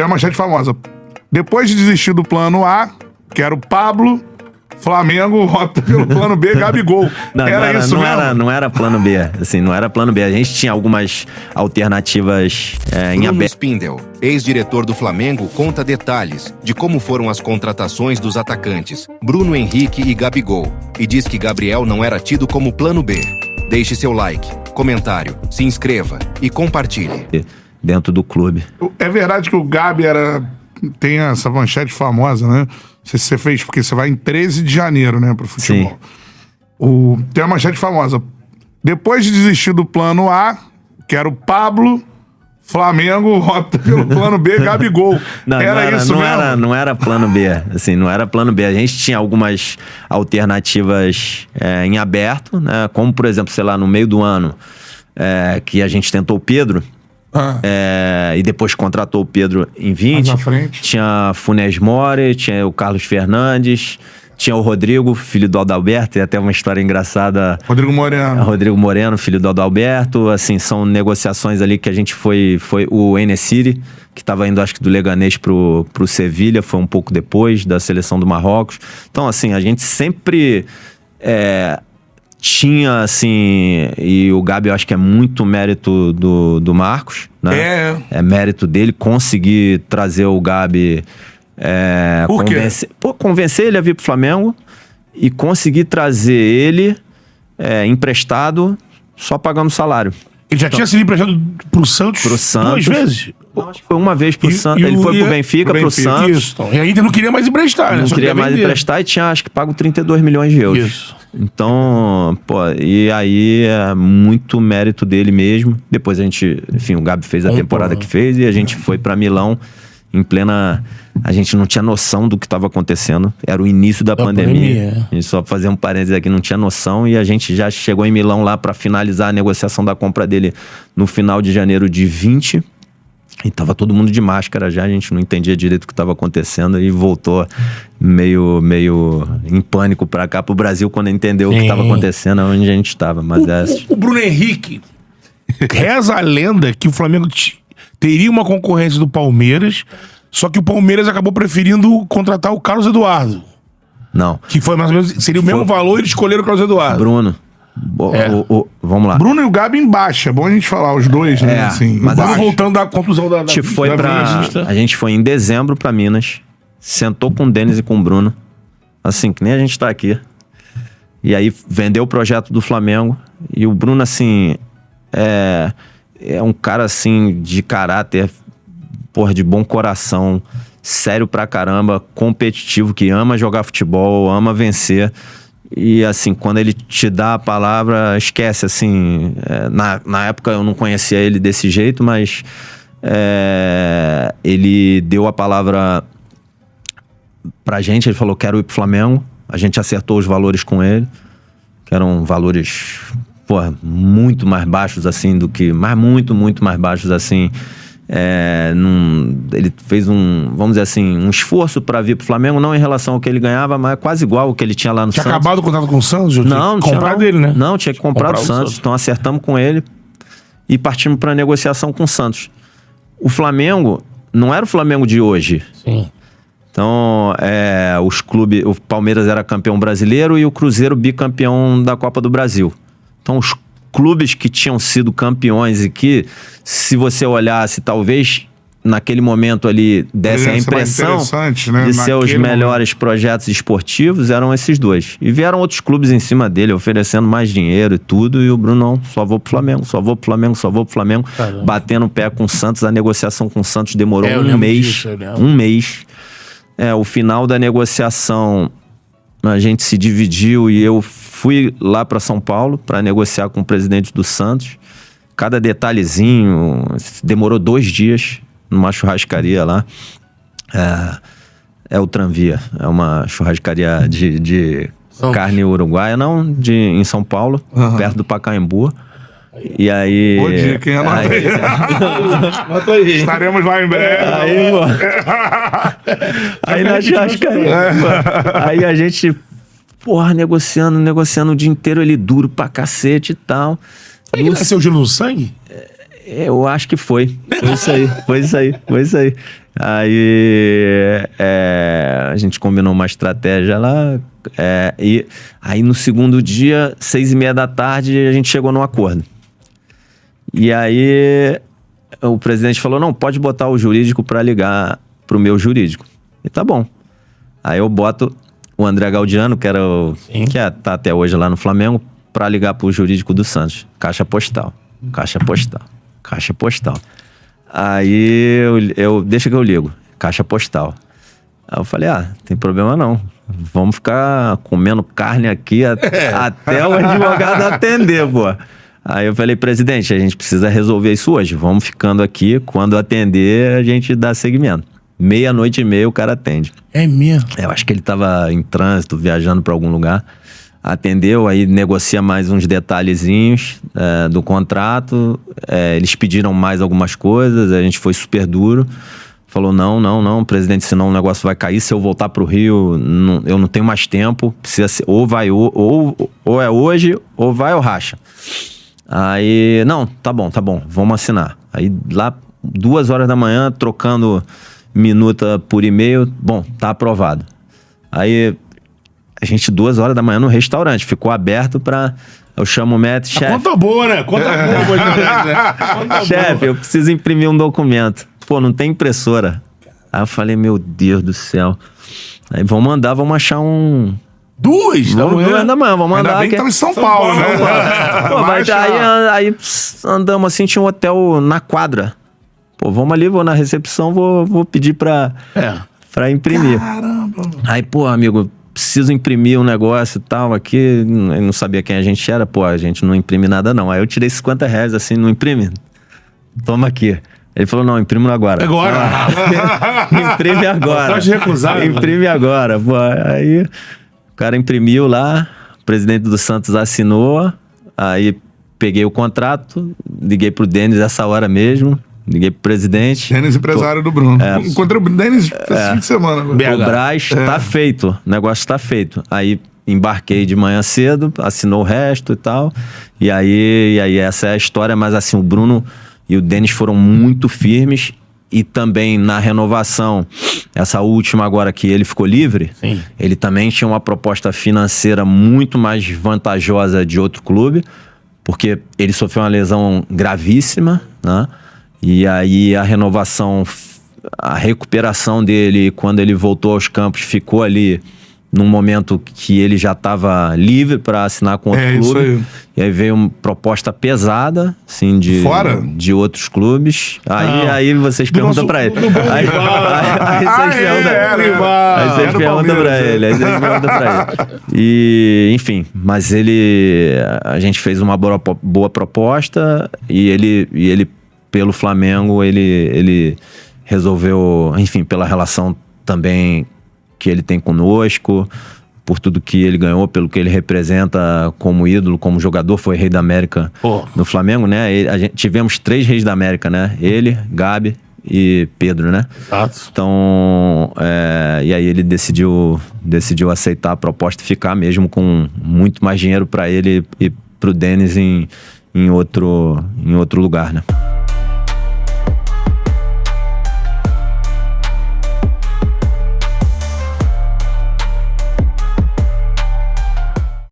tem uma manchete famosa. Depois de desistir do plano A, que era o Pablo, Flamengo opta pelo plano B, Gabigol. Era isso mesmo? Não era plano B, assim, não era plano B. A gente tinha algumas alternativas em Bruno aberto. Spindel, ex-diretor do Flamengo, conta detalhes de como foram as contratações dos atacantes Bruno Henrique e Gabigol, e diz que Gabriel não era tido como plano B. Deixe seu like, comentário, se inscreva e compartilhe. Dentro do clube. É verdade que o Gabi tem essa manchete famosa, né? Não sei se você fez, porque você vai em 13 de janeiro, né, pro futebol. Tem uma manchete famosa. Depois de desistir do plano A, que era o Pablo, Flamengo opta pelo plano B, Gabigol. Era isso mesmo? Não era plano B, assim, não era plano B. A gente tinha algumas alternativas em aberto, né? Como, por exemplo, sei lá, no meio do ano, que a gente tentou o Pedro, e depois contratou o Pedro em 20. Mais na frente. Tinha Funes Mori, tinha o Carlos Fernandes, tinha o Rodrigo, filho do Adalberto, e até uma história engraçada. Rodrigo Moreno, filho do Adalberto. Assim, são negociações ali que a gente foi o Enesiri, que estava indo, acho que do Leganés pro Sevilha, foi um pouco depois da seleção do Marrocos. Então, assim, a gente sempre tinha, assim, e o Gabi eu acho que é muito mérito do Marcos, né? É mérito dele conseguir trazer o Gabi, Por quê? convencer ele a vir pro Flamengo e conseguir trazer ele emprestado só pagando salário. Ele já tinha sido emprestado pro Santos, duas vezes? Não, acho que foi uma vez pro Santos. Ele foi pro Benfica, pro Santos. Isso, então. E ainda não queria mais emprestar, né? Não queria mais emprestar e tinha, acho que, pago 32 milhões de euros. Isso. Então, e aí é muito mérito dele mesmo. Depois a gente, enfim, o Gabi fez a temporada que fez e a gente foi pra Milão em plena... A gente não tinha noção do que estava acontecendo. Era o início da pandemia. A gente só fazer um parênteses aqui, não tinha noção. E a gente já chegou em Milão lá para finalizar a negociação da compra dele no final de janeiro de 20. E tava todo mundo de máscara já. A gente não entendia direito o que estava acontecendo. E voltou meio em pânico para cá, pro Brasil, quando entendeu o que estava acontecendo, onde a gente estava. Mas o Bruno Henrique, reza a lenda que o Flamengo teria uma concorrência do Palmeiras, só que o Palmeiras acabou preferindo contratar o Carlos Eduardo. Não. Que foi mais ou menos, seria o mesmo valor e eles escolheram o Carlos Eduardo. Bruno. Vamos lá. Bruno e o Gabi embaixo. É bom a gente falar os dois, né? Assim, mas Bruno voltando da contusão da a gente foi em dezembro pra Minas, sentou com o Denis e com o Bruno, assim, que nem a gente tá aqui. E aí vendeu o projeto do Flamengo. E o Bruno, assim, é um cara, assim, de caráter, porra, de bom coração, sério pra caramba, competitivo, que ama jogar futebol, ama vencer. E, assim, quando ele te dá a palavra, esquece, assim... Na época eu não conhecia ele desse jeito, mas ele deu a palavra pra gente, ele falou, quero ir pro Flamengo. A gente acertou os valores com ele, que eram valores, porra, muito mais baixos, assim, do que... Mas muito, muito mais baixos, assim... ele fez vamos dizer assim, um esforço para vir pro Flamengo, não em relação ao que ele ganhava, mas quase igual ao que ele tinha lá no Santos. Tinha acabado o contrato com o Santos? Não, comprar dele, né? Não, tinha que comprar do Santos. Então acertamos com ele e partimos para negociação com o Santos. O Flamengo não era o Flamengo de hoje. Sim. Então, os clubes, o Palmeiras era campeão brasileiro e o Cruzeiro bicampeão da Copa do Brasil. Então, os clubes que tinham sido campeões e que, se você olhasse, talvez naquele momento ali desse a impressão, né, de ser os melhores projetos esportivos, eram esses dois. E vieram outros clubes em cima dele, oferecendo mais dinheiro e tudo, e o Bruno, não, só vou pro Flamengo, só vou pro Flamengo, só vou pro Flamengo. Caramba. Batendo o pé com o Santos. A negociação com o Santos demorou um mês. Um mês. O final da negociação, a gente se dividiu e eu fui lá para São Paulo para negociar com o presidente do Santos. Cada detalhezinho demorou 2 dias numa churrascaria lá. É o Tranvia. É uma churrascaria de carne uruguaia, não, em São Paulo, perto do Pacaembu. E aí... Boa dica, hein? Anota aí. Estaremos lá em breve. Aí na churrascaria. Aí a gente... Porra, negociando o dia inteiro, ele duro pra cacete e tal. Ele nasceu gelo no sangue? Eu acho que foi. Foi isso aí. Aí a gente combinou uma estratégia lá. E aí no segundo dia, 6:30 da tarde, a gente chegou num acordo. E aí o presidente falou, não, pode botar o jurídico para ligar pro meu jurídico. E tá bom. Aí eu boto o André Gaudiano, que tá até hoje lá no Flamengo, para ligar pro jurídico do Santos. Caixa postal. Aí eu deixa que eu ligo. Caixa postal. Aí eu falei, tem problema não. Vamos ficar comendo carne aqui até o advogado atender, pô. Aí eu falei, presidente, a gente precisa resolver isso hoje. Vamos ficando aqui, quando atender, a gente dá seguimento. 00:30 o cara atende. É mesmo? Eu acho que ele tava em trânsito, viajando para algum lugar. Atendeu, aí negocia mais uns detalhezinhos do contrato. Eles pediram mais algumas coisas, a gente foi super duro. Falou, não, presidente, senão o negócio vai cair. Se eu voltar pro Rio, eu não tenho mais tempo. Precisa ser, ou é hoje, ou vai ou racha. Aí, não, tá bom, vamos assinar. Aí lá, 2h da manhã, trocando minuta por e-mail, bom, tá aprovado. Aí, a gente 2h da manhã no restaurante, ficou aberto pra... Eu chamo o Matt, chefe. Conta boa, né? Conta boa. Chefe, eu preciso imprimir um documento. Pô, não tem impressora. Aí eu falei, meu Deus do céu. Aí vamos achar um... 2 da manhã, vamos mandar. Ainda bem que tava em São Paulo, né? Pô, mas aí andamos assim, tinha um hotel na quadra. Pô, vamos ali, vou na recepção, vou pedir pra imprimir. Caramba. Aí, pô, amigo, preciso imprimir um negócio e tal aqui. Eu não sabia quem a gente era. Pô, a gente não imprime nada não. Aí eu tirei R$50 assim, não imprime? Toma aqui. Ele falou, não, imprime agora. Imprime agora. Pode recusar. Imprime agora. Pô, aí... O cara imprimiu lá, o presidente do Santos assinou, aí peguei o contrato, liguei pro Denis essa hora mesmo, liguei pro presidente. Denis, empresário do Bruno. Encontrei o Denis esse fim de semana. O Braz tá feito, o negócio tá feito. Aí embarquei de manhã cedo, assinou o resto e tal, e aí essa é a história, mas assim, o Bruno e o Denis foram muito firmes. E também na renovação, essa última agora que ele ficou livre, sim, ele também tinha uma proposta financeira muito mais vantajosa de outro clube, porque ele sofreu uma lesão gravíssima, né? E aí a renovação, a recuperação dele, quando ele voltou aos campos, ficou ali num momento que ele já estava livre para assinar com outro clube. Isso aí. E aí veio uma proposta pesada, assim, de outros clubes. Aí vocês perguntam para ele. Aí vocês perguntam para ele. E, enfim, mas a gente fez uma boa proposta e ele pelo Flamengo, ele resolveu, enfim, pela relação também que ele tem conosco, por tudo que ele ganhou, pelo que ele representa como ídolo, como jogador, foi Rei da América no Flamengo, né? Tivemos 3 Reis da América, né? Ele, Gabi e Pedro, né? Exato. Então, e aí ele decidiu aceitar a proposta e ficar mesmo com muito mais dinheiro para ele e pro Denis em outro lugar, né?